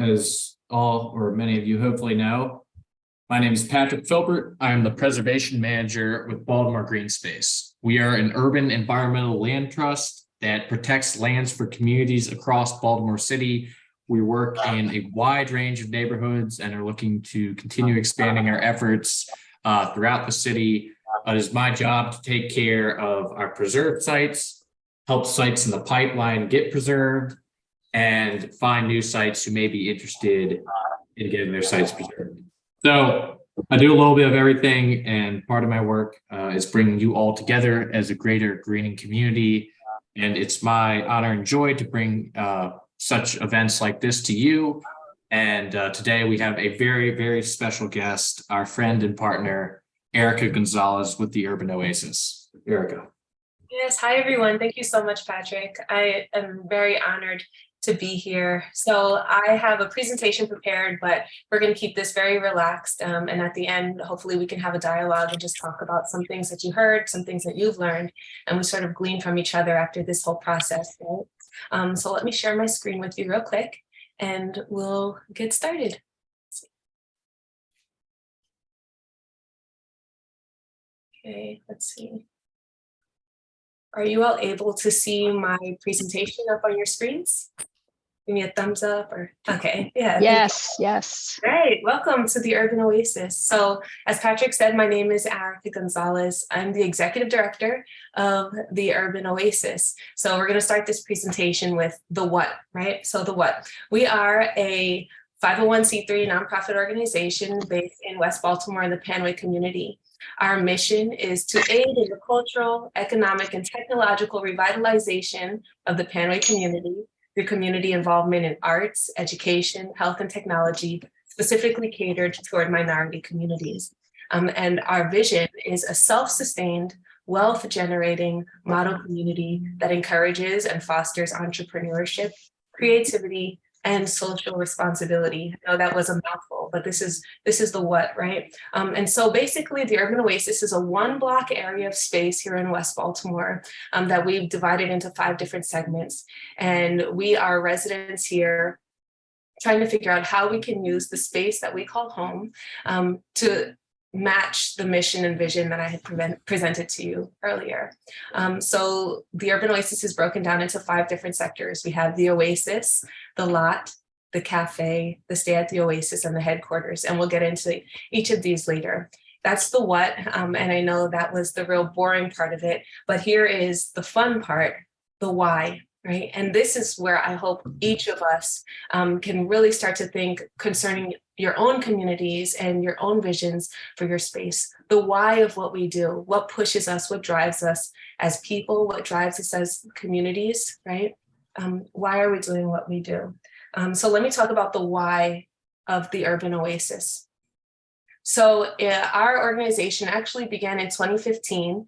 as all or many of you hopefully know, my name is Patrick Filbert. I am the Preservation Manager with Baltimore Green Space. We are an urban environmental land trust that protects lands for communities across Baltimore City. We work in a wide range of neighborhoods and are looking to continue expanding our efforts throughout the city. It is my job to take care of our preserved sites, help sites in the pipeline get preserved, and find new sites who may be interested in getting their sites preserved. So I do a little bit of everything, and part of my work is bringing you all together as a greater greening community. And it's my honor and joy to bring such events like this to you. And today we have a very, very special guest, our friend and partner, Arica Gonzalez with the Urban Oasis. Arica. Yes, hi everyone. Thank you so much, Patrick. I am very honored to be here. So I have a presentation prepared, but we're going to keep this very relaxed. And at the end, hopefully we can have a dialogue and just talk about some things that you heard, some things that you've learned, and we sort of glean from each other after this whole process. Right? So let me share my screen with you real quick and we'll get started. Okay, let's see. Are you all able to see my presentation up on your screens? Give me a thumbs up or, okay, yeah. Yes. Great, welcome to the Urban Oasis. So as Patrick said, my name is Arica Gonzalez. I'm the Executive Director of the Urban Oasis. So we're gonna start this presentation with the what, right? So the what. We are a 501c3 nonprofit organization based in West Baltimore in the Panway community. Our mission is to aid in the cultural, economic, and technological revitalization of the Panway community through community involvement in arts, education, health, and technology, specifically catered toward minority communities. And our vision is a self-sustained, wealth-generating model community that encourages and fosters entrepreneurship, creativity, and social responsibility. I know that was a mouthful, but this is the what, right? And so basically the Urban Oasis is a 1-block area of space here in West Baltimore that we've divided into 5 different segments. And we are residents here trying to figure out how we can use the space that we call home to match the mission and vision that I had presented to you earlier. So the Urban Oasis is broken down into 5 different sectors. We have the Oasis, the lot, the cafe, the stay at the Oasis, and the headquarters. And we'll get into each of these later. That's the what, and I know that was the real boring part of it, but here is the fun part, the why. Right. And this is where I hope each of us can really start to think concerning your own communities and your own visions for your space. The why of what we do, what pushes us, what drives us as people, what drives us as communities, right? Why are we doing what we do? So let me talk about the why of the Urban Oasis. So our organization actually began in 2015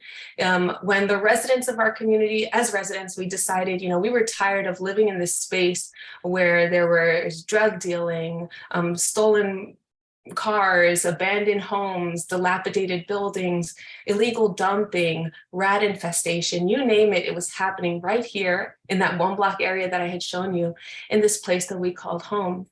when the residents of our community, as residents, we decided, we were tired of living in this space where there was drug dealing, stolen cars, abandoned homes, dilapidated buildings, illegal dumping, rat infestation, you name it, it was happening right here in that 1-block area that I had shown you in this place that we called home.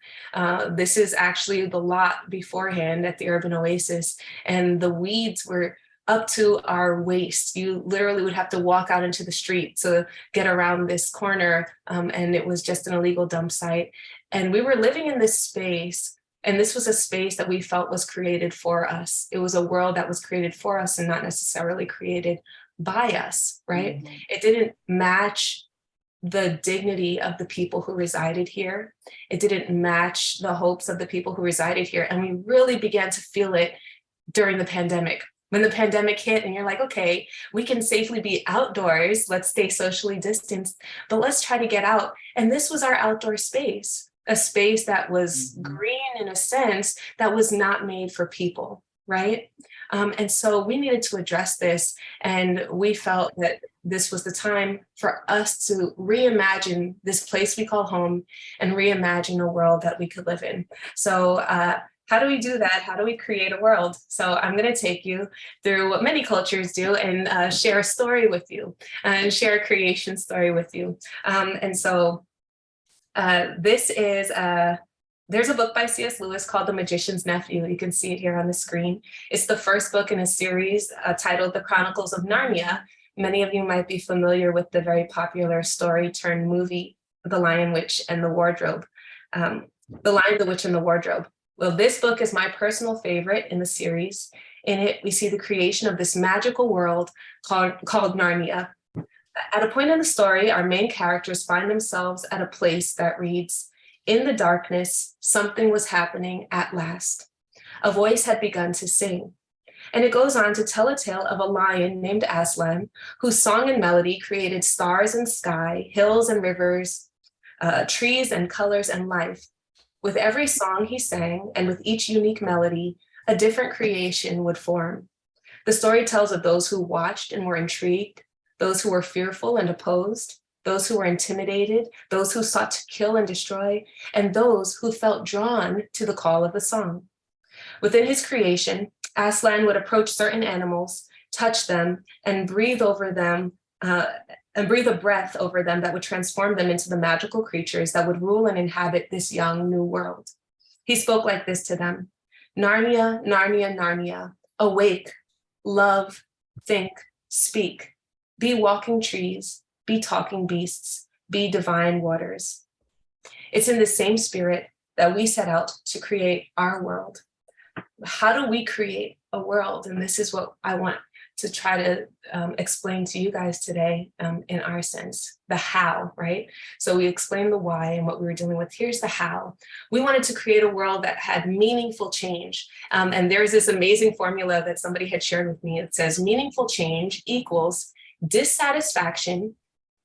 This is actually the lot beforehand at the Urban Oasis, and the weeds were up to our waist. You literally would have to walk out into the street to get around this corner, and it was just an illegal dump site. And we were living in this space, and this was a space that we felt was created for us. It was a world that was created for us and not necessarily created by us, right? Mm-hmm. It didn't match the dignity of the people who resided here. It didn't match the hopes of the people who resided here. And we really began to feel it during the pandemic. When the pandemic hit and you're like, okay, we can safely be outdoors, let's stay socially distanced, but let's try to get out. And this was our outdoor space. A space that was green in a sense that was not made for people, right? And so we needed to address this, and we felt that this was the time for us to reimagine this place we call home and reimagine a world that we could live in. So how do we do that? How do we create a world? So I'm going to take you through what many cultures do and share a story with you and share a creation story with you. And so this is There's a book by C.S. Lewis called The Magician's Nephew. You can see it here on the screen. It's the first book in a series titled The Chronicles of Narnia. Many of you might be familiar with the very popular story turned movie, The Lion, Witch, and the Wardrobe. The Lion, the Witch, and the Wardrobe. Well, this book is my personal favorite in the series. In it, we see the creation of this magical world called Narnia. At a point in the story, our main characters find themselves at a place that reads, "In the darkness, something was happening at last. A voice had begun to sing." And it goes on to tell a tale of a lion named Aslan, whose song and melody created stars and sky, hills and rivers, trees and colors and life. With every song he sang, and with each unique melody, a different creation would form. The story tells of those who watched and were intrigued, those who were fearful and opposed, those who were intimidated, those who sought to kill and destroy, and those who felt drawn to the call of the song. Within his creation, Aslan would approach certain animals, touch them, and breathe over them, and breathe a breath over them that would transform them into the magical creatures that would rule and inhabit this young new world. He spoke like this to them: "Narnia, Narnia, Narnia, awake, love, think, speak, be walking trees, be talking beasts, be divine waters." It's in the same spirit that we set out to create our world. How do we create a world? And this is what I want to try to explain to you guys today in our sense, the how, right? So we explained the why and what we were dealing with. Here's the how. We wanted to create a world that had meaningful change. And there's this amazing formula that somebody had shared with me. It says meaningful change equals dissatisfaction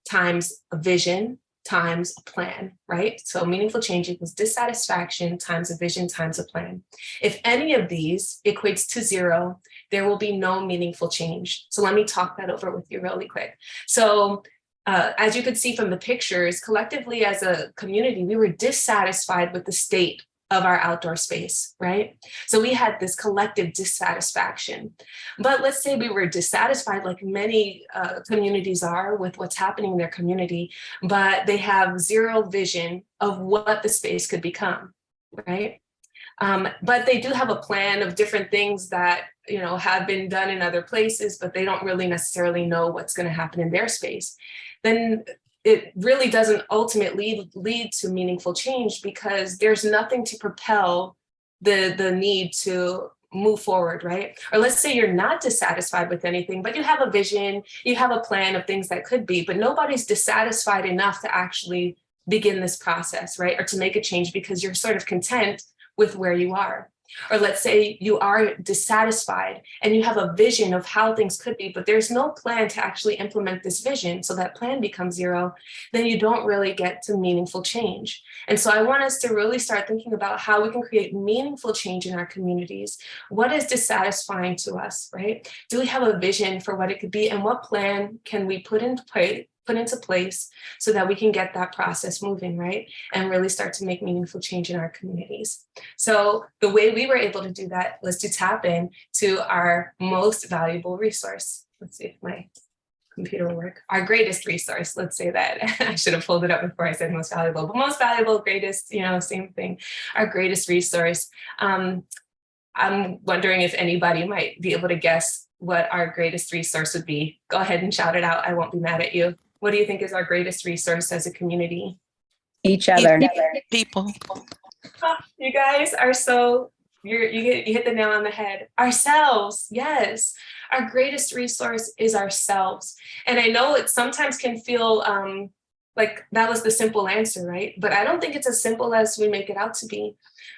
times a vision times a plan, right? So meaningful change equals dissatisfaction times a vision times a plan. If any of these equates to zero, there will be no meaningful change. So let me talk that over with you really quick. So as you could see from the pictures, collectively as a community, we were dissatisfied with the state of our outdoor space, right? So we had this collective dissatisfaction. But let's say we were dissatisfied, like many communities are, with what's happening in their community, but they have zero vision of what the space could become, right? But they do have a plan of different things that, you know, have been done in other places, but they don't really necessarily know what's going to happen in their space. Then it really doesn't ultimately lead to meaningful change, because there's nothing to propel the need to move forward, right? Or let's say you're not dissatisfied with anything, but you have a vision, you have a plan of things that could be, but nobody's dissatisfied enough to actually begin this process, right? Or to make a change because you're sort of content with where you are. Or let's say you are dissatisfied and you have a vision of how things could be, but there's no plan to actually implement this vision. So that plan becomes zero, then you don't really get to meaningful change. And so I want us to really start thinking about how we can create meaningful change in our communities. What is dissatisfying to us, right? Do we have a vision for what it could be, and what plan can we put into place so that we can get that process moving, right? And really start to make meaningful change in our communities. So the way we were able to do that was to tap in to our most valuable resource. Let's see if my computer will work. Our greatest resource, let's say that. I should have pulled it up before I said most valuable, but most valuable, greatest, you know, same thing. Our greatest resource. I'm wondering if anybody might be able to guess what our greatest resource would be. Go ahead and shout it out. I won't be mad at you. What do you think is our greatest resource as a community? Each other. People. Oh, you guys are so, you hit the nail on the head. Ourselves, yes. Our greatest resource is ourselves. And I know it sometimes can feel like that was the simple answer, right? But I don't think it's as simple as we make it out to be.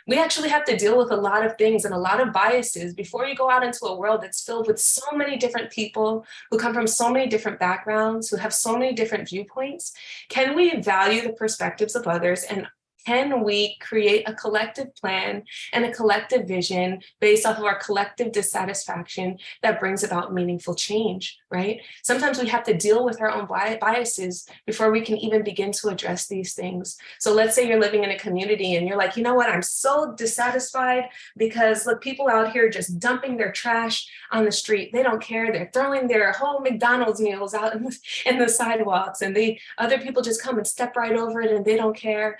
We actually have to deal with a lot of things and a lot of biases before you go out into a world that's filled with so many different people who come from so many different backgrounds, who have so many different viewpoints. Can we value the perspectives of others, and can we create a collective plan and a collective vision based off of our collective dissatisfaction that brings about meaningful change, right? Sometimes we have to deal with our own biases before we can even begin to address these things. So let's say you're living in a community and you're like, you know what, I'm so dissatisfied because look, people out here just dumping their trash on the street. They don't care. They're throwing their whole McDonald's meals out in the sidewalks, and other people just come and step right over it and they don't care.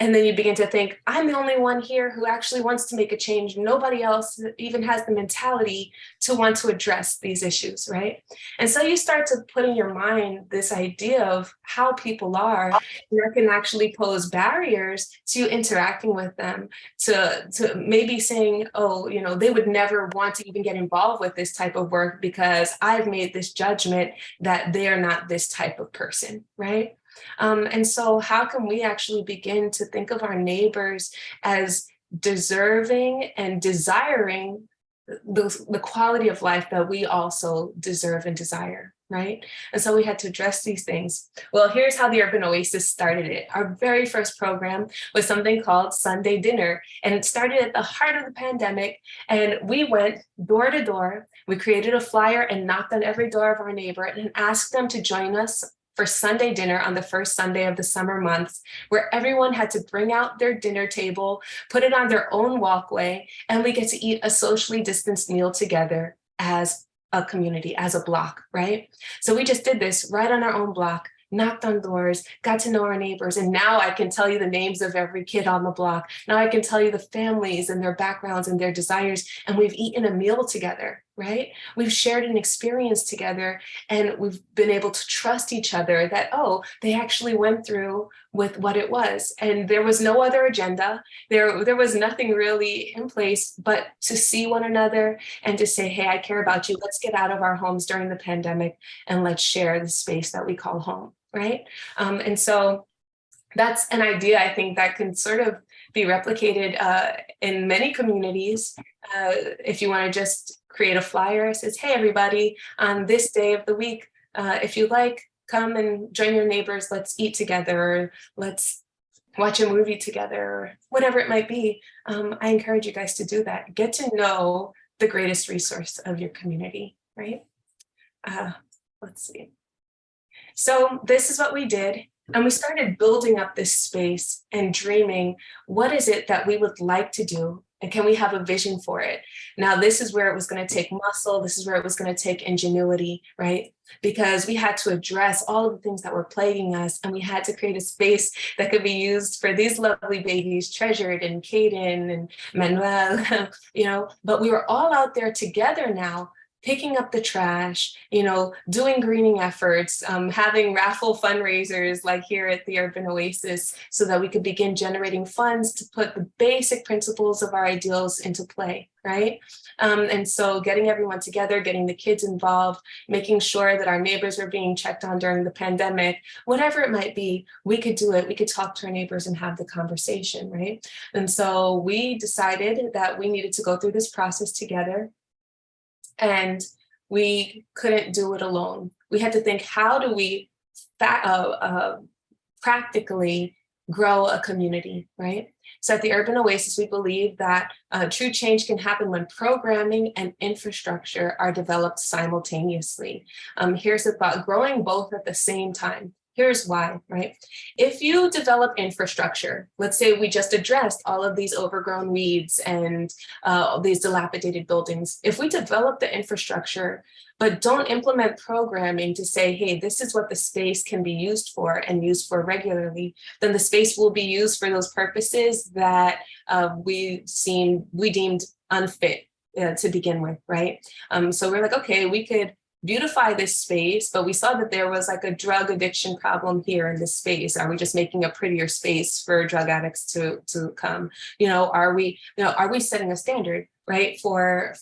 And then you begin to think, I'm the only one here who actually wants to make a change. Nobody else even has the mentality to want to address these issues, right? And so you start to put in your mind this idea of how people are, and that can actually pose barriers to interacting with them, to maybe saying, oh, you know, they would never want to even get involved with this type of work because I've made this judgment that they are not this type of person, right? And so how can we actually begin to think of our neighbors as deserving and desiring the quality of life that we also deserve and desire, right? And so we had to address these things. Well, here's how the Urban Oasis started it. Our very first program was something called Sunday Dinner, and it started at the heart of the pandemic. And we went door to door. We created a flyer and knocked on every door of our neighbor and asked them to join us for Sunday dinner on the first Sunday of the summer months, where everyone had to bring out their dinner table, put it on their own walkway, and we get to eat a socially distanced meal together as a community, as a block, right? So we just did this right on our own block, knocked on doors, got to know our neighbors. And now I can tell you the names of every kid on the block. Now I can tell you the families and their backgrounds and their desires. And we've eaten a meal together, right? We've shared an experience together, and we've been able to trust each other that, oh, they actually went through with what it was. And there was no other agenda. There was nothing really in place but to see one another and to say, hey, I care about you. Let's get out of our homes during the pandemic and let's share the space that we call home, right? And so that's an idea I think that can sort of be replicated in many communities. If you want to just create a flyer, it says, hey, everybody, on this day of the week, if you like, come and join your neighbors, let's eat together, or let's watch a movie together, or whatever it might be. I encourage you guys to do that. Get to know the greatest resource of your community, right? Let's see. So this is what we did. And we started building up this space and dreaming, what is it that we would like to do? And can we have a vision for it? Now, this is where it was going to take muscle. This is where it was going to take ingenuity, right? Because we had to address all of the things that were plaguing us. And we had to create a space that could be used for these lovely babies, Treasured and Caden and Manuel, you know, but we were all out there together now, picking up the trash, you know, doing greening efforts, having raffle fundraisers like here at the Urban Oasis, so that we could begin generating funds to put the basic principles of our ideals into play, right? And so getting everyone together, getting the kids involved, making sure that our neighbors were being checked on during the pandemic, whatever it might be, we could do it. We could talk to our neighbors and have the conversation, right? And so we decided that we needed to go through this process together. And we couldn't do it alone. We had to think, how do we practically grow a community, right? So at the Urban Oasis, we believe that true change can happen when programming and infrastructure are developed simultaneously. Here's the thought, growing both at the same time. Here's why, right? If you develop infrastructure, let's say we just addressed all of these overgrown weeds and these dilapidated buildings. If we develop the infrastructure, but don't implement programming to say, hey, this is what the space can be used for and used for regularly, then the space will be used for those purposes that we deemed unfit to begin with, right? So we're like, okay, we could beautify this space, but we saw that there was like a drug addiction problem here in this space. Are we just making a prettier space for drug addicts to come? You know, are we setting a standard, right, for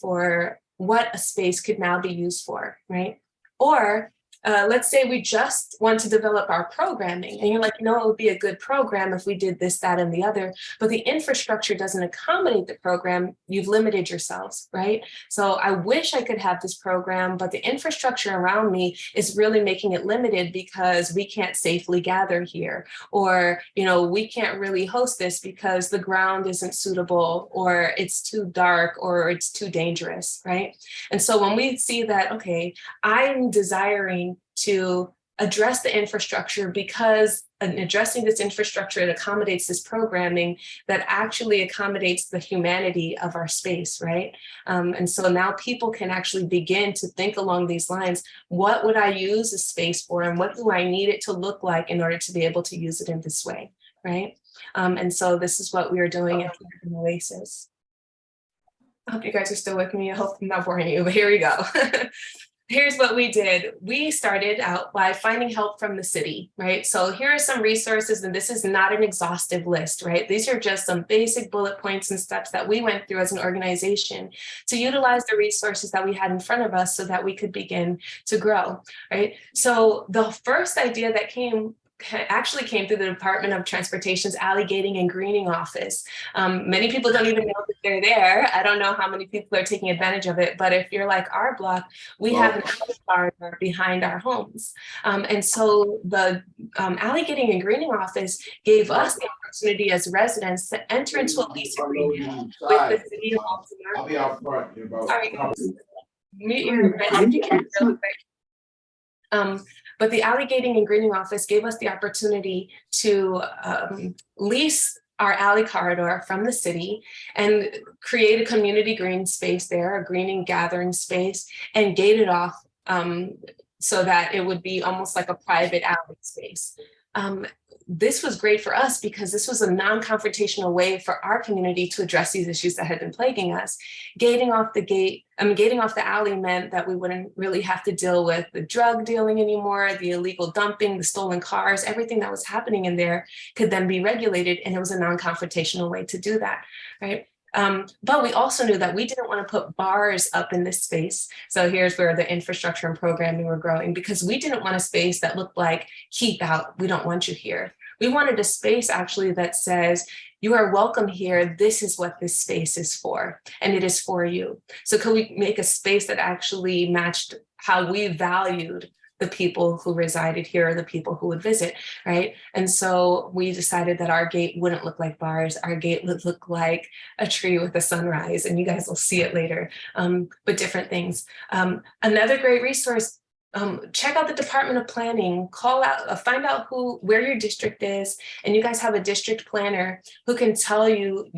what a space could now be used for, right? Or let's say we just want to develop our programming, and you're like, you know, it would be a good program if we did this, that, and the other, but the infrastructure doesn't accommodate the program. You've limited yourselves, right? So I wish I could have this program, but the infrastructure around me is really making it limited because we can't safely gather here, or, you know, we can't really host this because the ground isn't suitable, or it's too dark, or it's too dangerous, right? And so when we see that, okay, I'm desiring to address the infrastructure because addressing this infrastructure, it accommodates this programming that actually accommodates the humanity of our space, right? And so now people can actually begin to think along these lines. What would I use a space for, and what do I need it to look like in order to be able to use it in this way, right? And so this is what we are doing at the Urban Oasis. I hope you guys are still with me. I hope I'm not boring you, but here we go. Here's what we did. We started out by finding help from the city, right? So here are some resources, and this is not an exhaustive list, right? These are just some basic bullet points and steps that we went through as an organization to utilize the resources that we had in front of us so that we could begin to grow, right? So the first idea that actually came through the Department of Transportation's Alligating and Greening Office. Many people don't even know that they're there. I don't know how many people are taking advantage of it, but if you're like our block, we have an alley corridor behind our homes. And so the Alligating and Greening Office gave us the opportunity as residents to enter into a lease agreement with the city of Baltimore. I'll be out front in about. Sorry, guys. Mute your real quick. But the Alligating and Greening Office gave us the opportunity to lease our alley corridor from the city and create a community green space there, a greening gathering space, and gate it off so that it would be almost like a private alley space. This was great for us because this was a non-confrontational way for our community to address these issues that had been plaguing us. Gating off the alley meant that we wouldn't really have to deal with the drug dealing anymore, the illegal dumping, the stolen cars, everything that was happening in there could then be regulated, and it was a non-confrontational way to do that, right? But we also knew that we didn't want to put bars up in this space. So here's where the infrastructure and programming were growing, because we didn't want a space that looked like, keep out, we don't want you here. We wanted a space actually that says, you are welcome here. This is what this space is for, and it is for you. So could we make a space that actually matched how we valued the people who resided here, or the people who would visit, right? And so we decided that our gate wouldn't look like bars. Our gate would look like a tree with a sunrise, and you guys will see it later, but different things. Another great resource, check out the Department of Planning, call out, find out where your district is, and you guys have a district planner who can tell you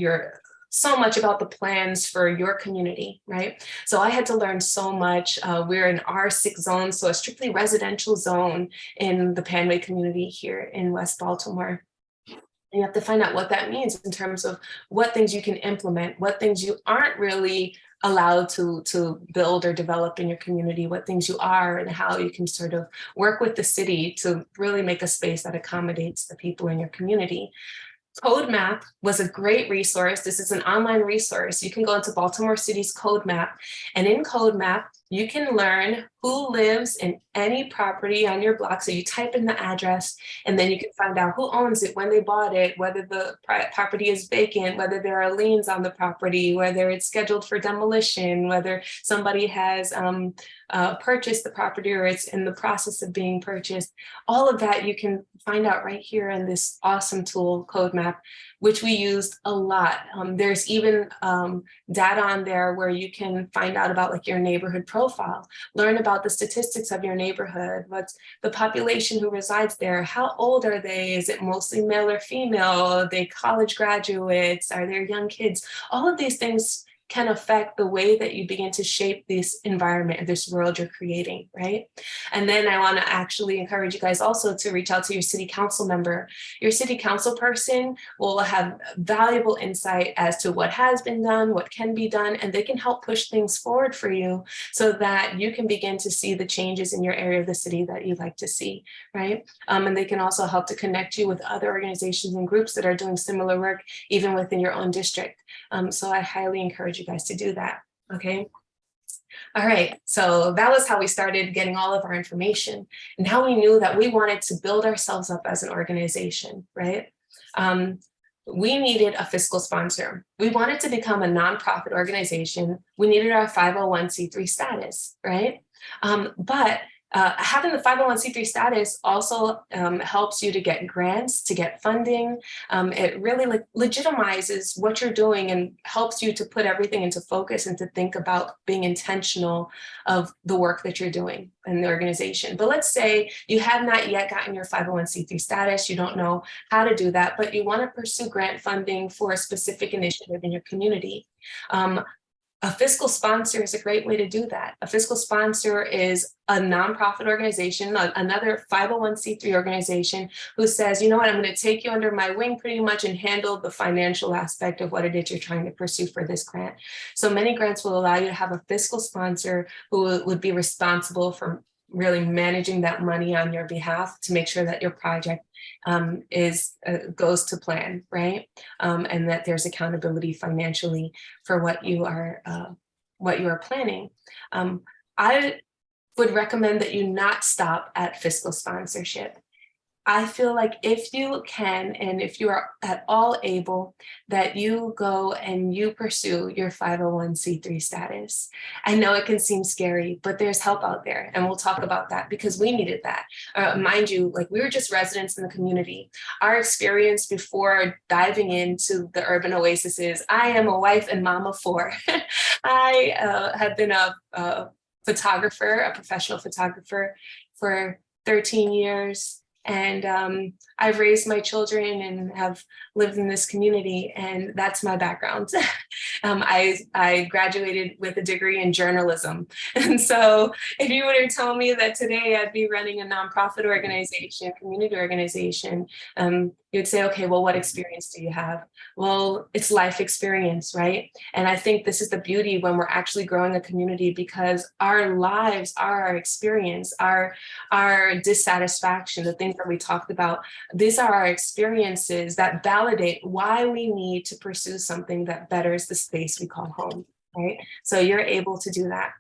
so much about the plans for your community, right? So I had to learn so much. We're an R6 zone, so a strictly residential zone in the Panway community here in West Baltimore. And you have to find out what that means in terms of what things you can implement, what things you aren't really allowed to build or develop in your community, what things you are, and how you can sort of work with the city to really make a space that accommodates the people in your community. Code Map was a great resource. This is an online resource. You can go into Baltimore City's Code Map, and in Code Map, you can learn who lives in any property on your block. So you type in the address, and then you can find out who owns it, when they bought it, whether the property is vacant, whether there are liens on the property, whether it's scheduled for demolition, whether somebody has purchased the property or it's in the process of being purchased. All of that you can find out right here in this awesome tool, Code Map, which we used a lot. There's even data on there where you can find out about like your neighborhood profile, learn about the statistics of your neighborhood, what's the population who resides there, how old are they, is it mostly male or female, are they college graduates, are there young kids? All of these things can affect the way that you begin to shape this environment, this world you're creating, right? And then I want to actually encourage you guys also to reach out to your city council member. Your city council person will have valuable insight as to what has been done, what can be done, and they can help push things forward for you so that you can begin to see the changes in your area of the city that you'd like to see, right? And they can also help to connect you with other organizations and groups that are doing similar work, even within your own district. So I highly encourage you guys to do that, okay? All right, so that was how we started getting all of our information. And how we knew that we wanted to build ourselves up as an organization, right? We needed a fiscal sponsor. We wanted to become a nonprofit organization. We needed our 501c3 status, right? But having the 501c3 status also helps you to get grants, to get funding. It really legitimizes what you're doing and helps you to put everything into focus and to think about being intentional of the work that you're doing in the organization. But let's say you have not yet gotten your 501c3 status, you don't know how to do that, but you want to pursue grant funding for a specific initiative in your community. A fiscal sponsor is a great way to do that. A fiscal sponsor is a nonprofit organization, another 501c3 organization who says, you know what, I'm going to take you under my wing pretty much and handle the financial aspect of what it is you're trying to pursue for this grant. So many grants will allow you to have a fiscal sponsor who would be responsible for really managing that money on your behalf to make sure that your project goes to plan, right? And that there's accountability financially for what you are planning. I would recommend that you not stop at fiscal sponsorship. I feel like if you can, and if you are at all able, that you go and you pursue your 501c3 status. I know it can seem scary, but there's help out there. And we'll talk about that because we needed that. Mind you, like we were just residents in the community. Our experience before diving into the Urban Oasis is, I am a wife and mom of four. I have been a photographer, a professional photographer for 13 years. And I've raised my children and have lived in this community, and that's my background. I graduated with a degree in journalism. And so if you were to tell me that today I'd be running a nonprofit organization, community organization, you'd say, okay, well, what experience do you have? Well, it's life experience, right? And I think this is the beauty when we're actually growing a community, because our lives are our experience, our dissatisfaction, the things that we talked about. These are our experiences that validate why we need to pursue something that betters the space we call home, right? So you're able to do that.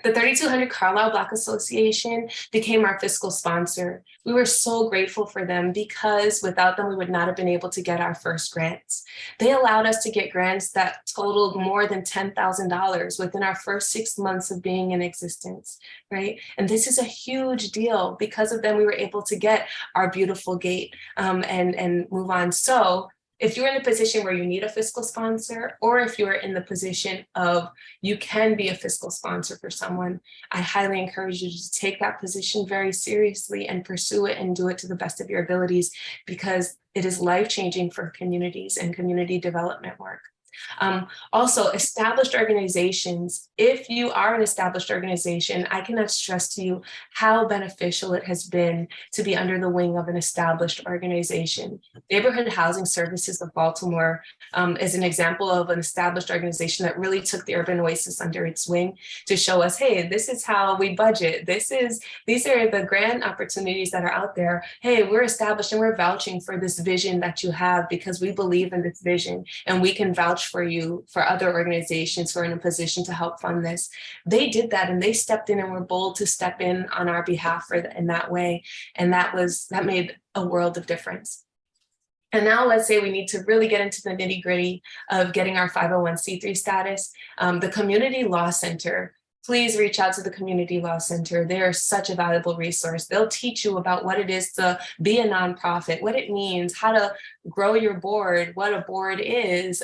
The 3200 Carlisle Block Association became our fiscal sponsor. We were so grateful for them because without them, we would not have been able to get our first grants. They allowed us to get grants that totaled more than $10,000 within our first 6 months of being in existence, right? And this is a huge deal. Because of them, we were able to get our beautiful gate and move on. So if you're in a position where you need a fiscal sponsor, or if you're in the position of you can be a fiscal sponsor for someone, I highly encourage you to take that position very seriously and pursue it and do it to the best of your abilities, because it is life-changing for communities and community development work. Also, established organizations. If you are an established organization, I cannot stress to you how beneficial it has been to be under the wing of an established organization. Neighborhood Housing Services of Baltimore is an example of an established organization that really took the Urban Oasis under its wing to show us, hey, this is how we budget. These are the grant opportunities that are out there. Hey, we're established and we're vouching for this vision that you have because we believe in this vision, and we can vouch for you for other organizations who are in a position to help fund this. They did that, and they stepped in and were bold to step in on our behalf in that way. And that made a world of difference. And now let's say we need to really get into the nitty gritty of getting our 501c3 status. The Community Law Center, please reach out to the Community Law Center. They are such a valuable resource. They'll teach you about what it is to be a nonprofit, what it means, how to grow your board, what a board is,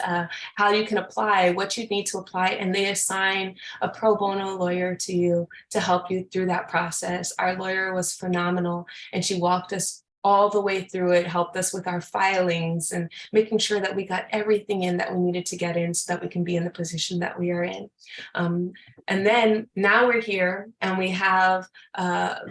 how you can apply, what you need to apply, and they assign a pro bono lawyer to you to help you through that process. Our lawyer was phenomenal, and she walked us all the way through it, helped us with our filings and making sure that we got everything in that we needed to get in so that we can be in the position that we are in. And then now we're here and we have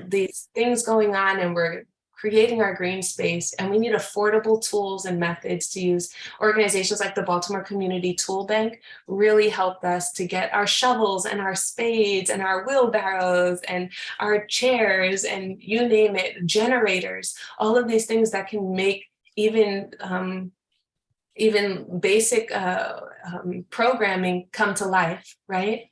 these things going on, and we're creating our green space, and we need affordable tools and methods to use. Organizations like the Baltimore Community Tool Bank really helped us to get our shovels and our spades and our wheelbarrows and our chairs and you name it, generators, all of these things that can make even basic programming come to life, right?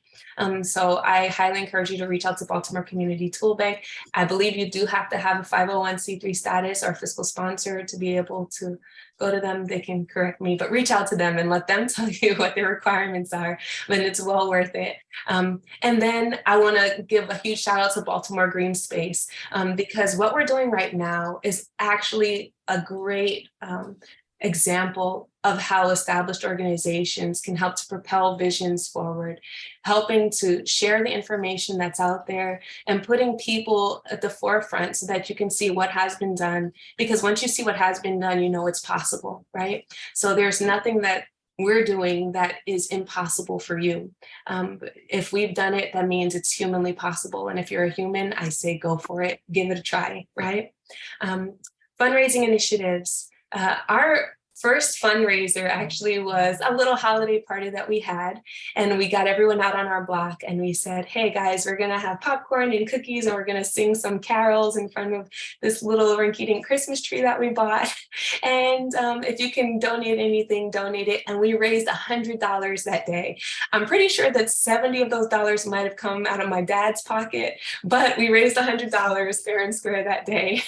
So I highly encourage you to reach out to Baltimore Community Tool Bank. I believe you do have to have a 501c3 status or fiscal sponsor to be able to go to them. They can correct me, but reach out to them and let them tell you what their requirements are. But it's well worth it. And then I want to give a huge shout out to Baltimore Green Space, because what we're doing right now is actually a great example of how established organizations can help to propel visions forward, helping to share the information that's out there and putting people at the forefront so that you can see what has been done. Because once you see what has been done, you know it's possible, right? So there's nothing that we're doing that is impossible for you. If we've done it, that means it's humanly possible. And if you're a human, I say go for it, give it a try, right? Fundraising initiatives. Our first fundraiser actually was a little holiday party that we had, and we got everyone out on our block and we said, hey guys, we're gonna have popcorn and cookies and we're gonna sing some carols in front of this little rinky-dink Christmas tree that we bought. And if you can donate anything, donate it. And we raised $100 that day. I'm pretty sure that 70 of those dollars might have come out of my dad's pocket, but we raised $100 fair and square that day.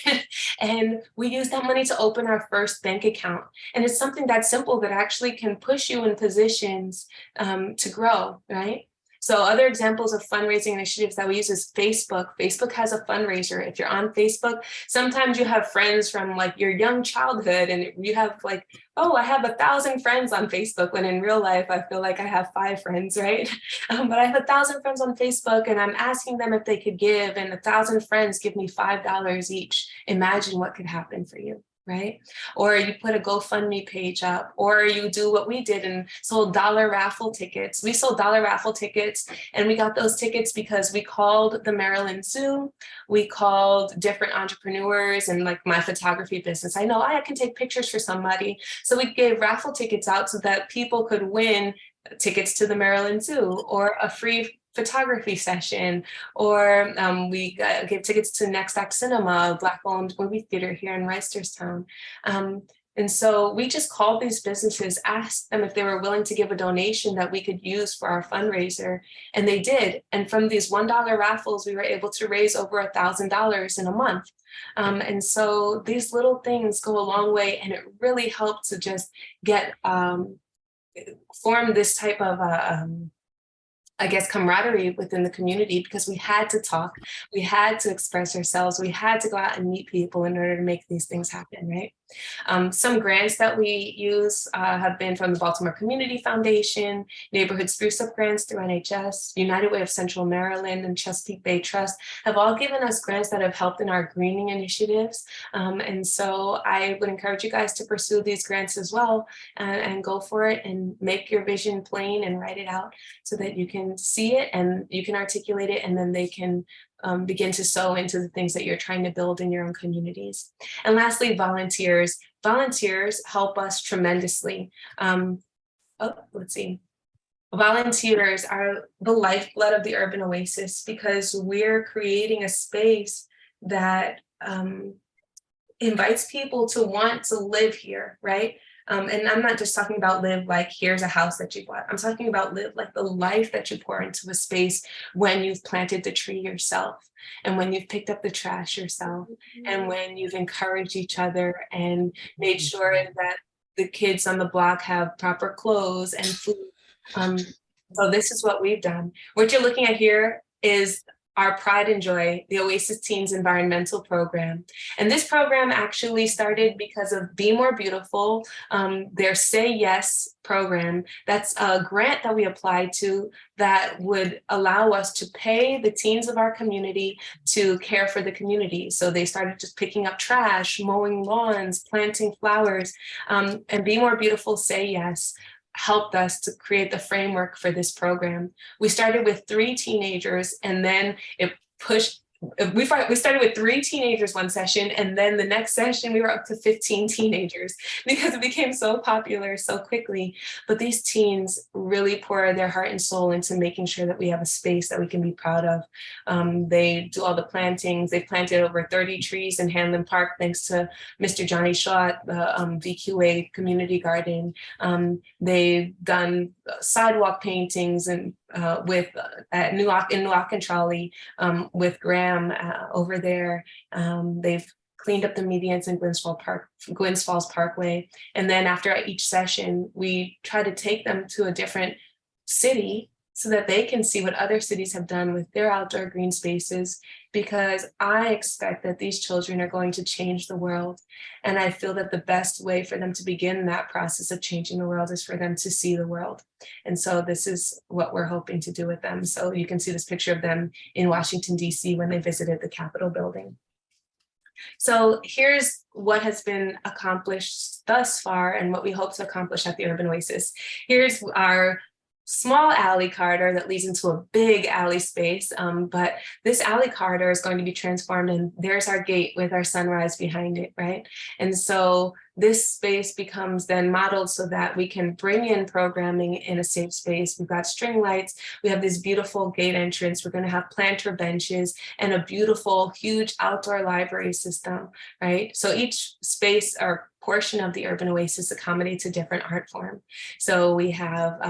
And we used that money to open our first bank account. And it's something that simple that actually can push you in positions to grow, right? So other examples of fundraising initiatives that we use is Facebook. Facebook has a fundraiser. If you're on Facebook, sometimes you have friends from like your young childhood and you have like, oh, I have 1,000 friends on Facebook, when in real life, I feel like I have 5 friends, right? But I have 1,000 friends on Facebook and I'm asking them if they could give, and 1,000 friends give me $5 each. Imagine what could happen for you. Right? Or you put a GoFundMe page up, or you do what we did and sold dollar raffle tickets. We sold dollar raffle tickets, and we got those tickets because we called the Maryland Zoo, we called different entrepreneurs, and like my photography business. I know I can take pictures for somebody. So we gave raffle tickets out so that people could win tickets to the Maryland Zoo or a free photography session, or we gave tickets to Next Act Cinema, a Black-owned movie theater here in Reisterstown. And so we just called these businesses, asked them if they were willing to give a donation that we could use for our fundraiser, and they did. And from these $1 raffles, we were able to raise over $1,000 in a month. And so these little things go a long way, and it really helped to just get form this type of I guess, camaraderie within the community, because we had to talk, we had to express ourselves, we had to go out and meet people in order to make these things happen, right? Some grants that we use have been from the Baltimore Community Foundation, Neighborhood Spruce Up grants through NHS, United Way of Central Maryland, and Chesapeake Bay Trust have all given us grants that have helped in our greening initiatives. And so I would encourage you guys to pursue these grants as well, and go for it and make your vision plain and write it out so that you can see it and you can articulate it, and then they can begin to sow into the things that you're trying to build in your own communities. And lastly, volunteers. Volunteers help us tremendously. Let's see. Volunteers are the lifeblood of the Urban Oasis, because we're creating a space that invites people to want to live here, right? And I'm not just talking about live like here's a house that you bought. I'm talking about live like the life that you pour into a space when you've planted the tree yourself, and when you've picked up the trash yourself, and when you've encouraged each other and made sure that the kids on the block have proper clothes and food. So this is what we've done. What you're looking at here is our Pride and Joy, the Oasis Teens Environmental Program. And this program actually started because of Be More Beautiful, their Say Yes program. That's a grant that we applied to that would allow us to pay the teens of our community to care for the community. So they started just picking up trash, mowing lawns, planting flowers, and Be More Beautiful, Say Yes helped us to create the framework for this program. We started with 3 teenagers, and then it pushed. We started with 3 teenagers one session, and then the next session we were up to 15 teenagers because it became so popular so quickly. But these teens really pour their heart and soul into making sure that we have a space that we can be proud of. They do all the plantings. They've planted over 30 trees in Hanlon Park, thanks to Mr. Johnny Shaw at the VQA Community Garden. They've done sidewalk paintings and at in Newark and Trolley with Graham over there. They've cleaned up the medians in Gwynns Falls Parkway. And then after each session, we try to take them to a different city so that they can see what other cities have done with their outdoor green spaces, because I expect that these children are going to change the world. And I feel that the best way for them to begin that process of changing the world is for them to see the world. And so this is what we're hoping to do with them. So you can see this picture of them in Washington, D.C. when they visited the Capitol building. So here's what has been accomplished thus far and what we hope to accomplish at the Urban Oasis. Here's our small alley corridor that leads into a big alley space, but this alley corridor is going to be transformed, and there's our gate with our sunrise behind it, right? And so this space becomes then modeled so that we can bring in programming in a safe space. We've got string lights, we have this beautiful gate entrance, we're going to have planter benches and a beautiful, huge outdoor library system, right? So each space or portion of the Urban Oasis accommodates a different art form. So we have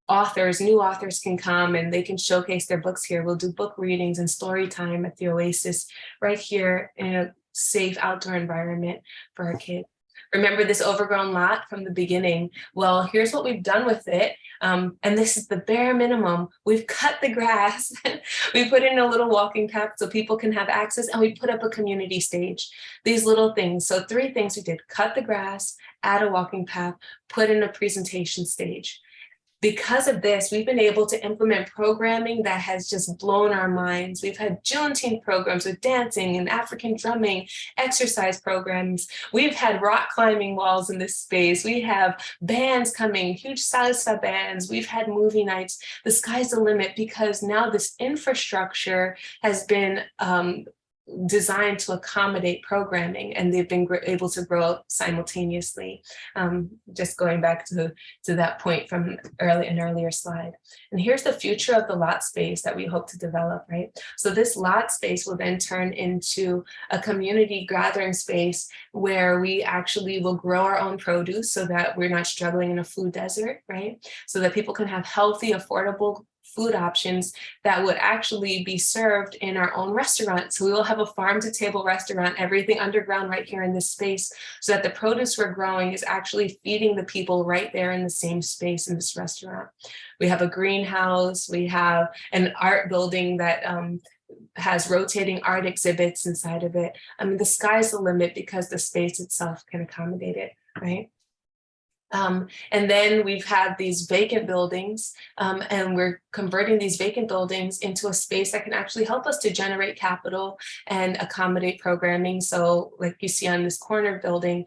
authors, new authors can come and they can showcase their books here. We'll do book readings and story time at the Oasis right here in a safe outdoor environment for our kids. Remember this overgrown lot from the beginning? Well, here's what we've done with it. And this is the bare minimum. We've cut the grass. We put in a little walking path so people can have access, and we put up a community stage. These little things. So 3 things we did: cut the grass, add a walking path, put in a presentation stage. Because of this, we've been able to implement programming that has just blown our minds. We've had Juneteenth programs with dancing and African drumming, exercise programs. We've had rock climbing walls in this space. We have bands coming, huge salsa bands. We've had movie nights. The sky's the limit, because now this infrastructure has been designed to accommodate programming, and they've been able to grow simultaneously. Just going back to that point from an earlier slide. And here's the future of the lot space that we hope to develop, right? So this lot space will then turn into a community gathering space where we actually will grow our own produce so that we're not struggling in a food desert, right? So that people can have healthy, affordable food options that would actually be served in our own restaurant. So we will have a farm to table restaurant, everything underground right here in this space, so that the produce we're growing is actually feeding the people right there in the same space in this restaurant. We have a greenhouse, we have an art building that has rotating art exhibits inside of it. I mean, the sky's the limit because the space itself can accommodate it, right? And then we've had these vacant buildings, and we're converting these vacant buildings into a space that can actually help us to generate capital and accommodate programming. So like you see on this corner building,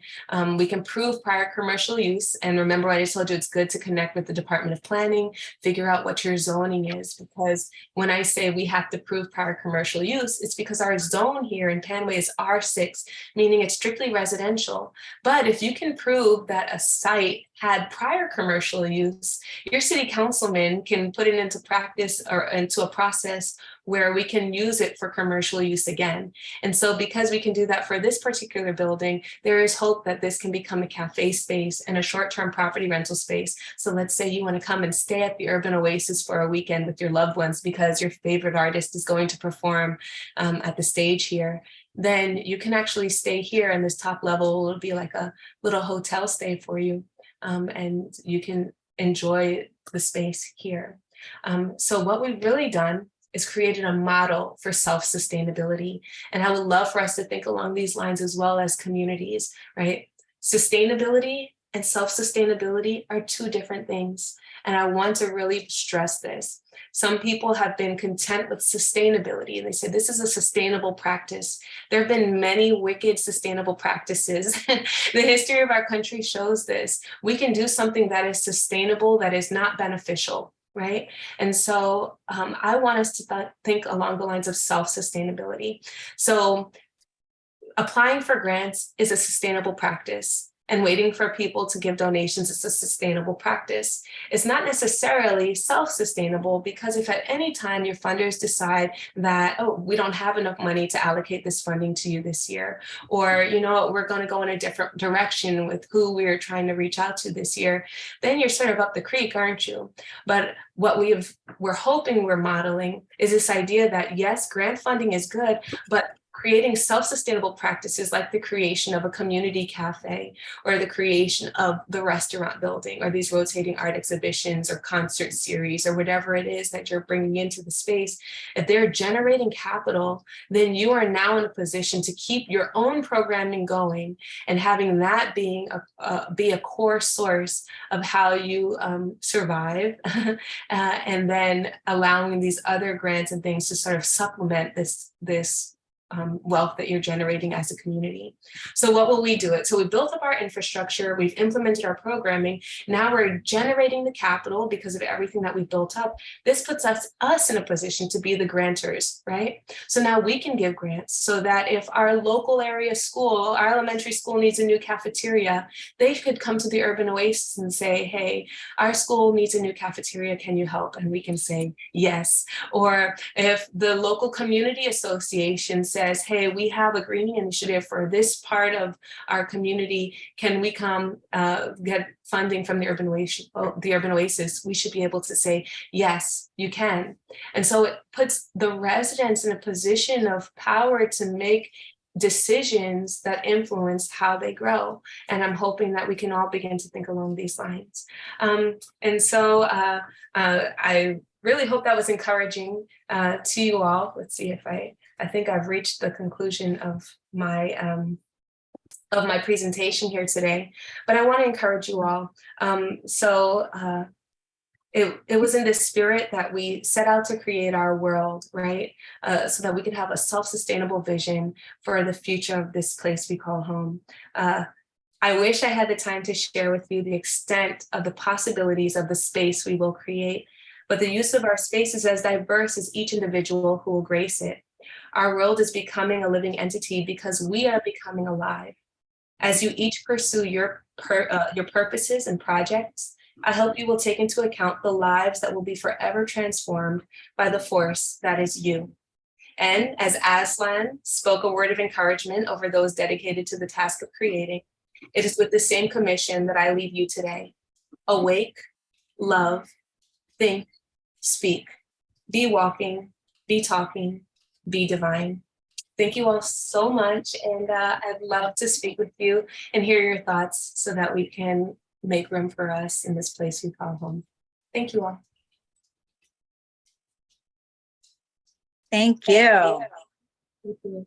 we can prove prior commercial use. And remember what I told you, it's good to connect with the Department of Planning, figure out what your zoning is, because when I say we have to prove prior commercial use, it's because our zone here in Panway is R6, meaning it's strictly residential. But if you can prove that a site had prior commercial use, your city councilman can put it into practice or into a process where we can use it for commercial use again. And so because we can do that for this particular building, there is hope that this can become a cafe space and a short-term property rental space. So let's say you want to come and stay at the Urban Oasis for a weekend with your loved ones because your favorite artist is going to perform at the stage here. Then you can actually stay here, and this top level will be like a little hotel stay for you. And you can enjoy the space here. So what we've really done is created a model for self-sustainability. And I would love for us to think along these lines as well as communities, right? Sustainability and self-sustainability are 2 different things. And I want to really stress this. Some people have been content with sustainability, and they say this is a sustainable practice. There have been many wicked sustainable practices. The history of our country shows this. We can do something that is sustainable, that is not beneficial, right? And so I want us to think along the lines of self-sustainability. So applying for grants is a sustainable practice, and waiting for people to give donations is a sustainable practice. It's not necessarily self-sustainable, because if at any time your funders decide that, oh, we don't have enough money to allocate this funding to you this year, or, you know, we're going to go in a different direction with who we're trying to reach out to this year, then you're sort of up the creek, aren't you? But what we're hoping we're modeling is this idea that yes, grant funding is good, but creating self-sustainable practices like the creation of a community cafe, or the creation of the restaurant building, or these rotating art exhibitions or concert series, or whatever it is that you're bringing into the space, if they're generating capital, then you are now in a position to keep your own programming going, and having that be a core source of how you survive, and then allowing these other grants and things to sort of supplement this wealth that you're generating as a community. So what will we do it? So we built up our infrastructure, we've implemented our programming. Now we're generating the capital because of everything that we built up. This puts us in a position to be the grantors, right? So now we can give grants so that if our local area school, our elementary school needs a new cafeteria, they could come to the Urban Oasis and say, hey, our school needs a new cafeteria, can you help? And we can say yes. Or if the local community association says, hey, we have a greening initiative for this part of our community, can we come get funding from the Urban Oasis, we should be able to say, yes, you can. And so it puts the residents in a position of power to make decisions that influence how they grow. And I'm hoping that we can all begin to think along these lines. And so I really hope that was encouraging to you all. Let's see if I think I've reached the conclusion of my presentation here today, but I want to encourage you all. It was in this spirit that we set out to create our world, right? So that we could have a self-sustainable vision for the future of this place we call home. I wish I had the time to share with you the extent of the possibilities of the space we will create, but the use of our space is as diverse as each individual who will grace it. Our world is becoming a living entity because we are becoming alive. As you each pursue your purposes and projects, I hope you will take into account the lives that will be forever transformed by the force that is you. And as Aslan spoke a word of encouragement over those dedicated to the task of creating, it is with the same commission that I leave you today. Awake, love, think, speak, be walking, be talking, be divine. Thank you all so much. And I'd love to speak with you and hear your thoughts so that we can make room for us in this place we call home. Thank you all. Thank you. Thank you.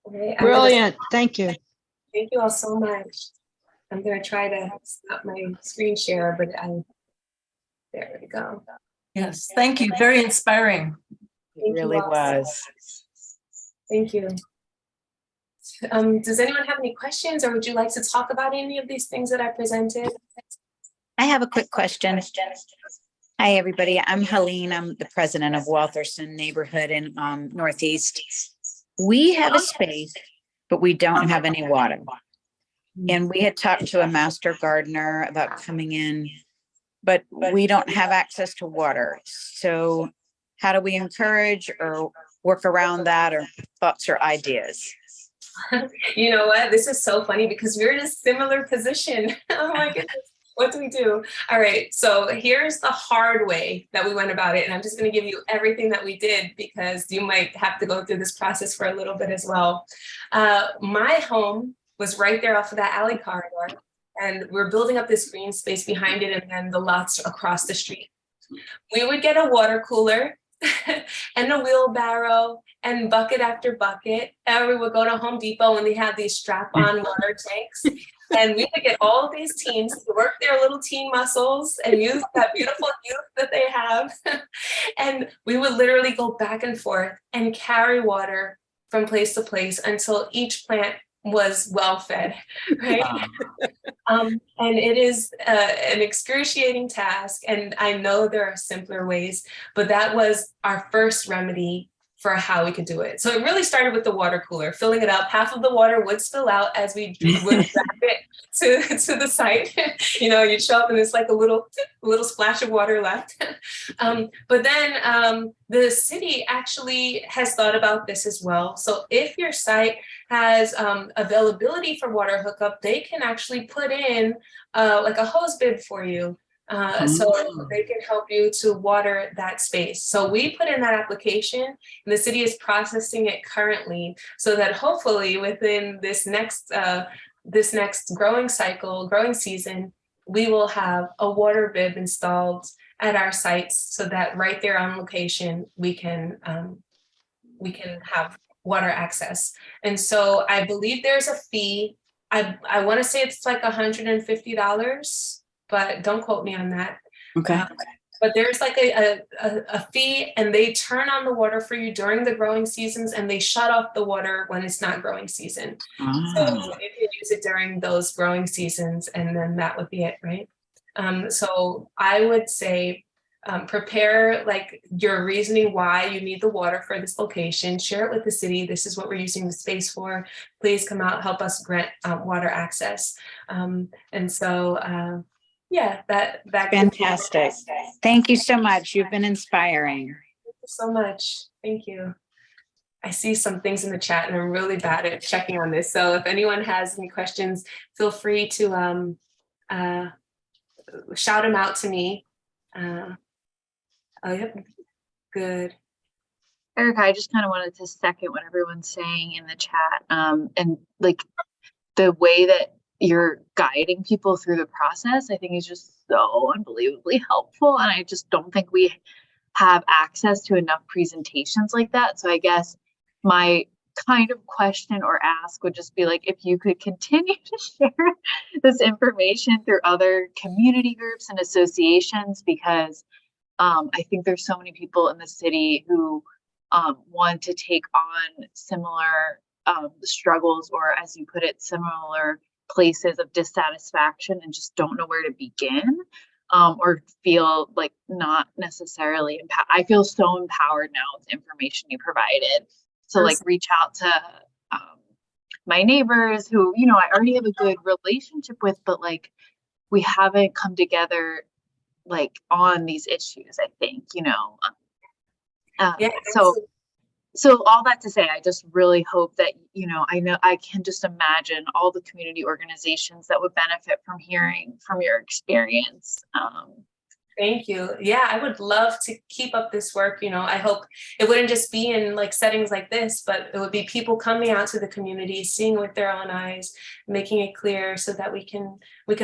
Okay, Brilliant. Thank you. Thank you all so much. I'm going to try to stop my screen share, but there we go. Yes, thank you. Very inspiring. It really was. Thank you. Does anyone have any questions, or would you like to talk about any of these things that I presented? I have a quick question. Hi, everybody. I'm Helene. I'm the president of Waltherson neighborhood in Northeast. We have a space, but we don't have any water. And we had talked to a master gardener about coming in, but we don't have access to water. So how do we encourage or work around that, or thoughts or ideas? You know what? This is so funny because we're in a similar position. Oh my goodness. What do we do? All right. So here's the hard way that we went about it. And I'm just going to give you everything that we did because you might have to go through this process for a little bit as well. My home was right there off of that alley corridor. And we're building up this green space behind it and then the lots across the street. We would get a water cooler and a wheelbarrow and bucket after bucket. And we would go to Home Depot and they had these strap-on water tanks. And we would get all of these teens to work their little teen muscles and use that beautiful youth that they have. And we would literally go back and forth and carry water from place to place until each plant was well fed, right? And it is an excruciating task. And I know there are simpler ways, but that was our first remedy for how we could do it. So it really started with the water cooler, filling it up. Half of the water would spill out as we would wrap it to the site. You know, you'd show up and it's like a little splash of water left. But then the city actually has thought about this as well. So if your site has availability for water hookup, they can actually put in like a hose bib for you. So they can help you to water that space. So we put in that application and the city is processing it currently so that hopefully within this next growing season, we will have a water bib installed at our sites so that right there on location, we can have water access. And so I believe there's a fee. I want to say it's like $150. But don't quote me on that. Okay. But there's like a fee, and they turn on the water for you during the growing seasons, and they shut off the water when it's not growing season. So you can use it during those growing seasons, and then that would be it, right? So I would say prepare like your reasoning why you need the water for this location, share it with the city. This is what we're using the space for. Please come out, help us grant water access. And so yeah, that Fantastic. Thank you so much. You've been inspiring. Thank you so much. Thank you. I see some things in the chat, and I'm really bad at checking on this. So if anyone has any questions, feel free to shout them out to me. Oh, yep. Good. Erica, I just kind of wanted to second what everyone's saying in the chat. And like the way that you're guiding people through the process, I think is just so unbelievably helpful. And I just don't think we have access to enough presentations like that. So I guess my kind of question or ask would just be like, if you could continue to share this information through other community groups and associations, because I think there's so many people in the city who want to take on similar struggles, or as you put it, similar places of dissatisfaction, and just don't know where to begin, or feel like not necessarily I feel so empowered now with the information you provided. So like reach out to my neighbors who, you know, I already have a good relationship with, but like we haven't come together like on these issues, I think, you know. Yeah, so all that to say, I just really hope that, you know I can just imagine all the community organizations that would benefit from hearing from your experience. Thank you. Yeah, I would love to keep up this work. You know, I hope it wouldn't just be in like settings like this, but it would be people coming out to the community, seeing with their own eyes, making it clear so that we can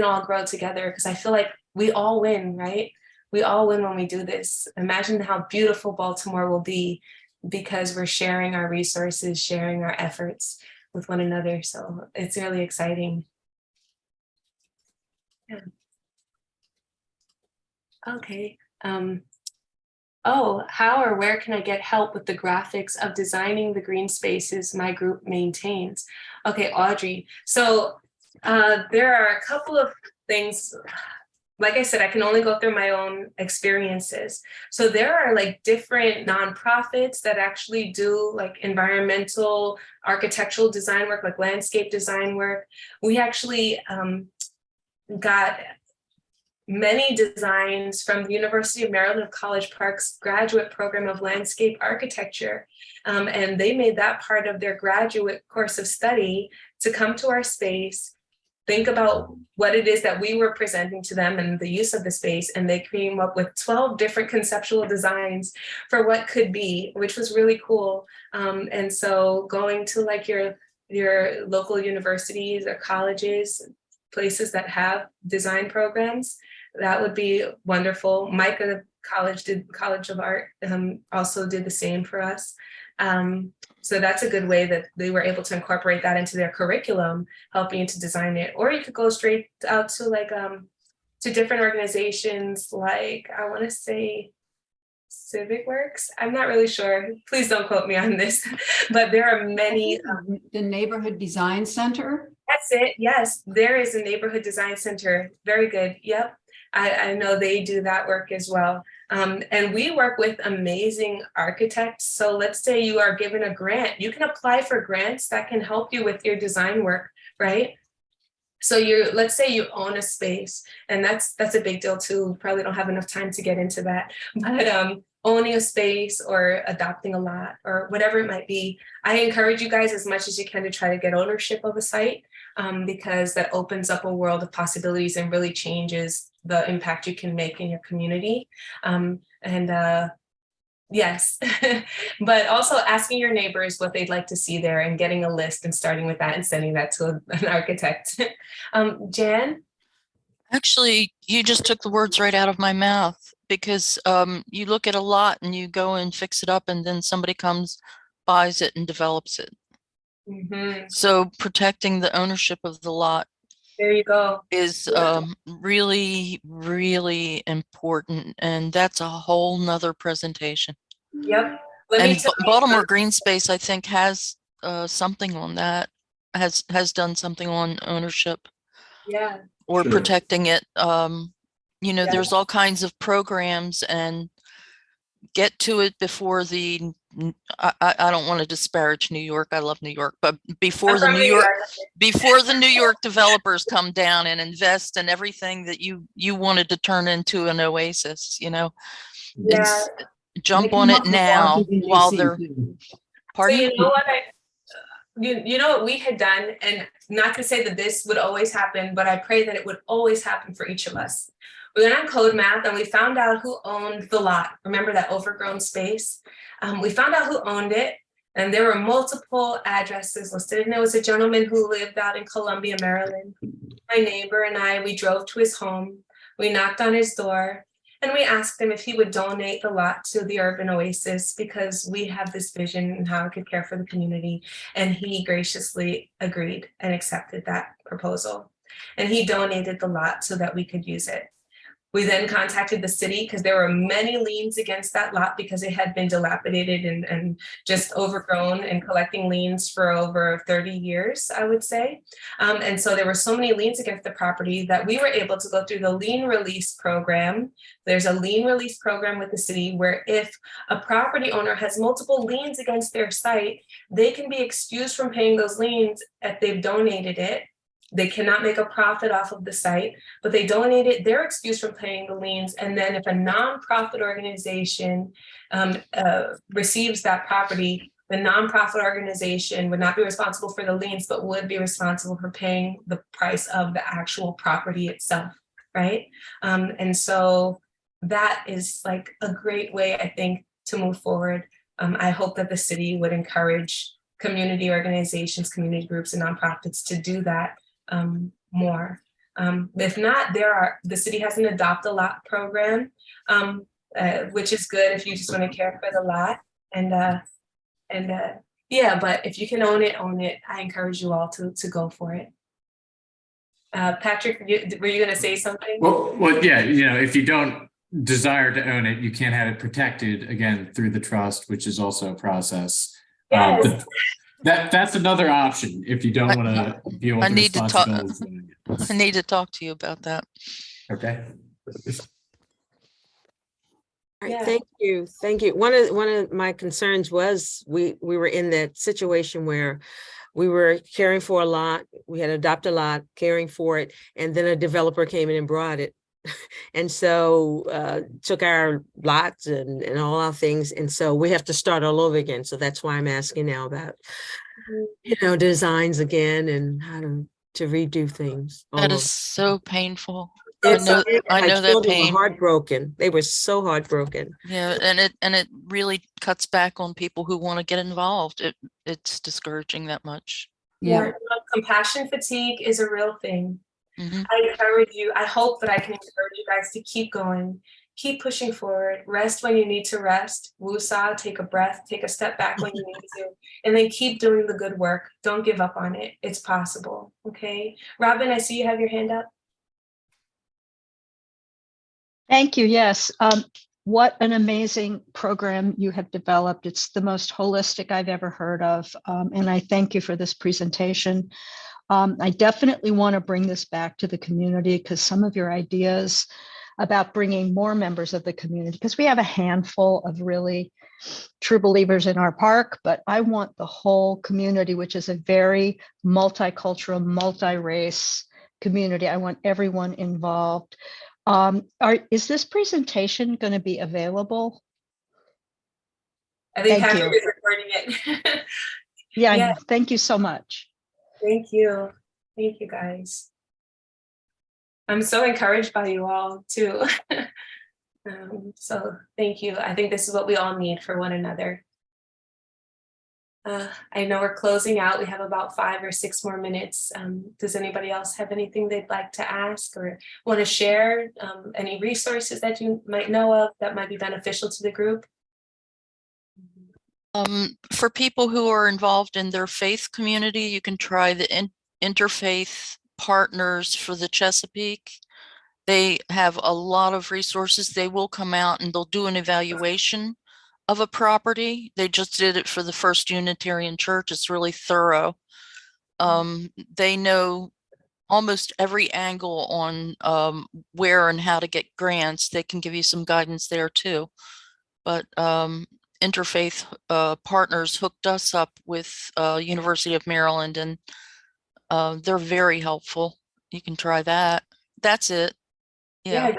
all grow together. Because I feel like we all win, right? We all win when we do this. Imagine how beautiful Baltimore will be because we're sharing our resources, sharing our efforts with one another. So it's really exciting. Yeah. Okay. Oh, how or where can I get help with the graphics of designing the green spaces my group maintains? Okay, Audrey. So there are a couple of things. Like I said, I can only go through my own experiences. So there are like different nonprofits that actually do like environmental architectural design work, like landscape design work. We actually got many designs from the University of Maryland College Park's graduate program of landscape architecture. And they made that part of their graduate course of study to come to our space, think about what it is that we were presenting to them and the use of the space. And they came up with 12 different conceptual designs for what could be, which was really cool. And so going to like your local universities or colleges, places that have design programs, that would be wonderful. Micah College of Art also did the same for us. So that's a good way that they were able to incorporate that into their curriculum, helping you to design it. Or you could go straight out to like to different organizations, like I want to say Civic Works. I'm not really sure. Please don't quote me on this, but there are many. The Neighborhood Design Center. That's it. Yes, there is a neighborhood design center. Very good. Yep. I know they do that work as well. And we work with amazing architects. So let's say you are given a grant, you can apply for grants that can help you with your design work, right? So let's say you own a space, and that's a big deal too. We probably don't have enough time to get into that, but owning a space or adopting a lot or whatever it might be, I encourage you guys as much as you can to try to get ownership of a site, because that opens up a world of possibilities and really changes the impact you can make in your community. Yes, but also asking your neighbors what they'd like to see there and getting a list and starting with that and sending that to an architect. Jan? Actually, you just took the words right out of my mouth, because you look at a lot and you go and fix it up, and then somebody comes, buys it and develops it. Mm-hmm. So protecting the ownership of the lot There you go. is really, really important. And that's a whole nother presentation. Yep. Let me And tell you. Baltimore Green Space, I think, has something on that, has done something on ownership Yeah. or Sure. protecting it. You know, Yeah. there's all kinds of programs, and get to it before the, I don't want to disparage New York. I love New York, but before I'm the from New New York, York. before the New York developers come down and invest in everything that you wanted to turn into an oasis, you know, Yeah. it's They jump come on up it with now Washington, while DC, they're, too. So pardon? you know what you know what we had done, and not to say that this would always happen, but I pray that it would always happen for each of us. We went on Code Map and we found out who owned the lot. Remember that overgrown space? We found out who owned it, and there were multiple addresses listed. And there was a gentleman who lived out in Columbia, Maryland. My neighbor and I, we drove to his home. We knocked on his door. And we asked him if he would donate the lot to the Urban Oasis because we have this vision and how it could care for the community. And he graciously agreed and accepted that proposal. And he donated the lot so that we could use it. We then contacted the city because there were many liens against that lot because it had been dilapidated and just overgrown and collecting liens for over 30 years, I would say. And so there were so many liens against the property that we were able to go through the lien release program. There's a lien release program with the city where if a property owner has multiple liens against their site, they can be excused from paying those liens if they've donated it. They cannot make a profit off of the site, but they donate it, they're excused from paying the liens. And then if a nonprofit organization receives that property, the nonprofit organization would not be responsible for the liens, but would be responsible for paying the price of the actual property itself, right? And so that is like a great way, I think, to move forward. I hope that the city would encourage community organizations, community groups, and nonprofits to do that more. If not, the city has an adopt a lot program, which is good if you just want to care for the lot. Yeah, but if you can own it, I encourage you all to go for it. Patrick, were you going to say something? Well, yeah, you know, if you don't desire to own it, you can't have it protected again through the trust, which is also a process. Yes. But that's another option if you don't want to deal with I the need to talk. responsibilities. I need to talk to you about that. Okay. All right, Yeah. thank you. Thank you. One of my concerns was we were in that situation where we were caring for a lot. We had adopted a lot, caring for it, and then a developer came in and brought it. And so took our lots and all our things. And so we have to start all over again. So that's why I'm asking now about, you know, designs again and how to redo things. all That over. is so painful. It's I my know that children were pain. heartbroken. They were so heartbroken. Yeah, and it really cuts back on people who want to get involved. It's discouraging that much. Yeah. Compassion fatigue is a real thing. Mhm. I encourage you, I hope that I can encourage you guys to keep going, keep pushing forward, rest when you need to rest, woosah, take a breath, take a step back when you need to, and then keep doing the good work. Don't give up on it. It's possible, okay? Robin, I see you have your hand up. Thank you. Yes. What an amazing program you have developed. It's the most holistic I've ever heard of. And I thank you for this presentation. I definitely want to bring this back to the community because some of your ideas about bringing more members of the community, because we have a handful of really true believers in our park, but I want the whole community, which is a very multicultural, multi-race community. I want everyone involved. Is this presentation going to be available? I think Thank Patrick you. is recording it. Yeah, thank you so much. Thank you. Thank you, guys. I'm so encouraged by you all, too. So thank you. I think this is what we all need for one another. I know we're closing out. We have about 5 or 6 more minutes. Does anybody else have anything they'd like to ask or want to share? Any resources that you might know of that might be beneficial to the group? For people who are involved in their faith community, you can try the interfaith partners for the Chesapeake. They have a lot of resources. They will come out and they'll do an evaluation of a property. They just did it for the First Unitarian Church. It's really thorough. They know almost every angle on where and how to get grants. They can give you some guidance there too. But Interfaith Partners hooked us up with University of Maryland, and they're very helpful. You can try that. That's it. Yeah.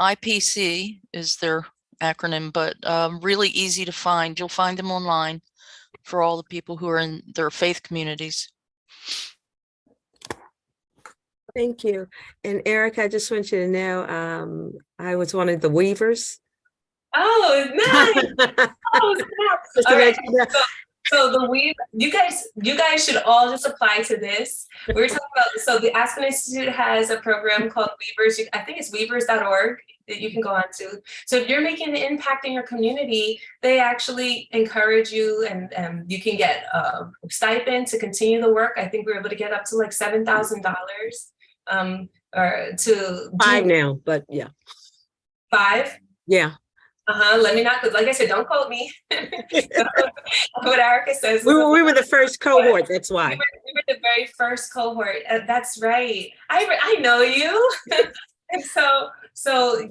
IPC is their acronym, but really easy to find. You'll find them online for all the people who are in their faith communities. Thank you. And Eric, I just want you to know, I was one of the weavers. Oh, nice. Oh, Just snap. to All let right. you know. So the weave, you guys should all just apply to this. We're talking about, so the Aspen Institute has a program called Weavers. I think it's weavers.org that you can go on to. So if you're making an impact in your community, they actually encourage you, and you can get a stipend to continue the work. I think we were able to get up to like $7,000 or to 5 now, but yeah. 5. Yeah. Let me not, like I said, don't quote me. What Arica says. We were the first cohort, that's why. We were the very first cohort. That's right. I know you. And so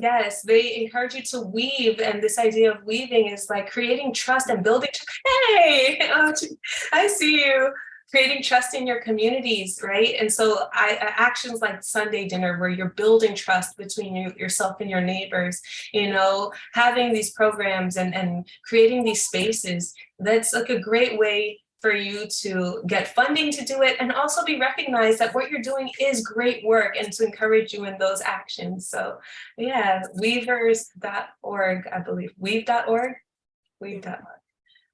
yes, they encourage you to weave, and this idea of weaving is like creating trust and building. Hey, I see you. Creating trust in your communities, right? And so actions like Sunday dinner, where you're building trust between yourself and your neighbors, having these programs and creating these spaces, that's like a great way for you to get funding to do it, and also be recognized that what you're doing is great work, and to encourage you in those actions. So yeah, weavers.org, I believe. Weave.org? Weave.org.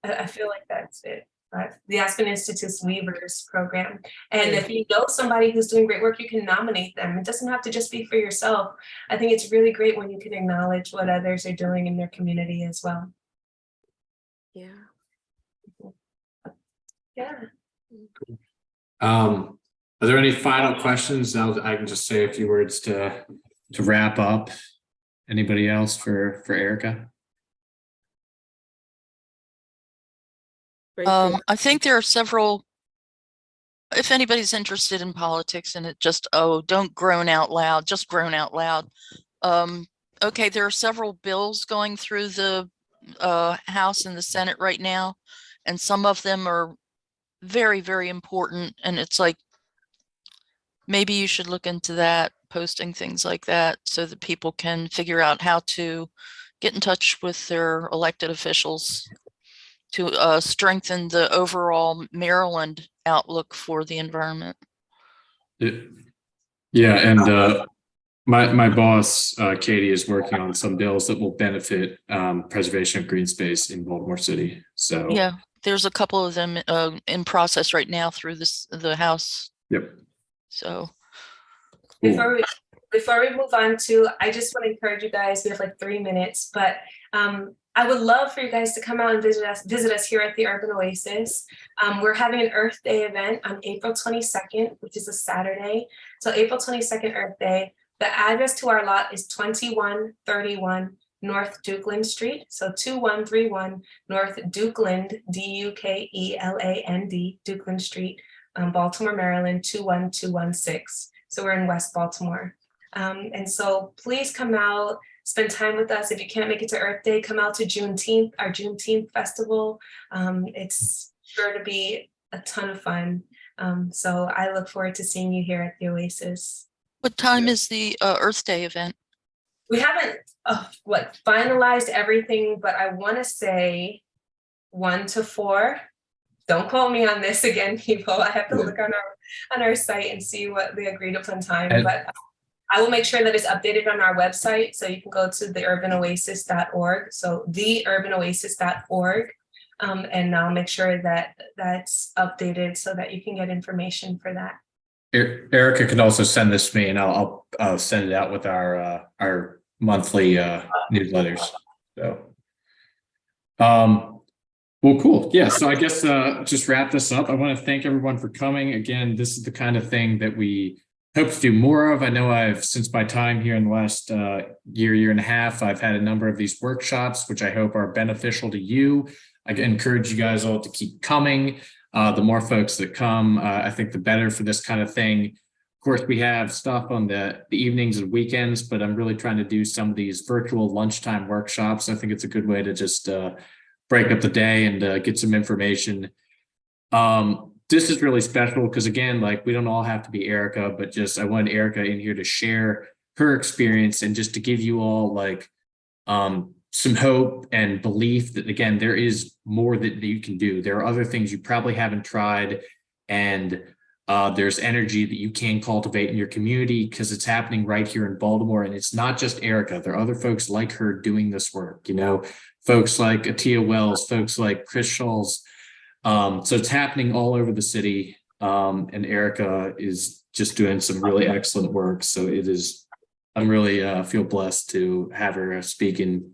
I feel like that's it. The Aspen Institute's Weavers program. And if you know somebody who's doing great work, you can nominate them. It doesn't have to just be for yourself. I think it's really great when you can acknowledge what others are doing in their community as well. Yeah. Yeah. Are there any final questions? I can just say a few words to wrap up. Anybody else for Arica? I think there are several, if anybody's interested in politics and it just, don't groan out loud, just groan out loud. Okay, there are several bills going through the House and the Senate right now, and some of them are very, very important. And it's like, maybe you should look into that, posting things like that so that people can figure out how to get in touch with their elected officials to strengthen the overall Maryland outlook for the environment. Yeah, and my boss, Katie, is working on some bills that will benefit preservation of green space in Baltimore City. So yeah, there's a couple of them in process right now through the House. Yep. So before we move on to, I just want to encourage you guys, we have like 3 minutes, but I would love for you guys to come out and visit us here at the Urban Oasis. We're having an Earth Day event on April 22nd, which is a Saturday. So April 22nd, Earth Day. The address to our lot is 2131 North Dukeland Street. So 2131 North Dukeland, Dukeland, Dukeland Street, Baltimore, Maryland, 21216. So we're in West Baltimore. And so please come out. Spend time with us. If you can't make it to Earth Day, come out to Juneteenth, our Juneteenth festival. It's sure to be a ton of fun. So I look forward to seeing you here at the Oasis. what time is the Earth Day event? We haven't finalized everything, but I want to say 1 to 4. Don't quote me on this again, people. I have to look on our site and see what the agreed upon time. But I will make sure that it's updated on our website, so you can go to theurbanoasis.org. So theurbanoasis.org, and I'll make sure that that's updated so that you can get information for that. Arica can also send this to me, and I'll send it out with our monthly newsletters. So, Well, cool. Yeah. So I guess just wrap this up. I want to thank everyone for coming. Again, this is the kind of thing that we hope to do more of. I know since my time here in the last year and a half, I've had a number of these workshops, which I hope are beneficial to you. I encourage you guys all to keep coming. The more folks that come, I think the better for this kind of thing. Of course, we have stuff on the evenings and weekends, but I'm really trying to do some of these virtual lunchtime workshops. I think it's a good way to just break up the day and get some information. This is really special because, again, like, we don't all have to be Arica, but just I wanted Arica in here to share her experience and just to give you all like some hope and belief that, again, there is more that you can do. There are other things you probably haven't tried, and there's energy that you can cultivate in your community because it's happening right here in Baltimore. And it's not just Arica. There are other folks like her doing this work, you know, folks like Atia Wells, folks like Chris Schulz. So it's happening all over the city. And Arica is just doing some really excellent work. So I'm really feel blessed to have her speaking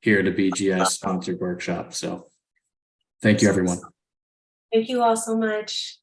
here at a BGS sponsored workshop. So thank you, everyone. Thank you all so much.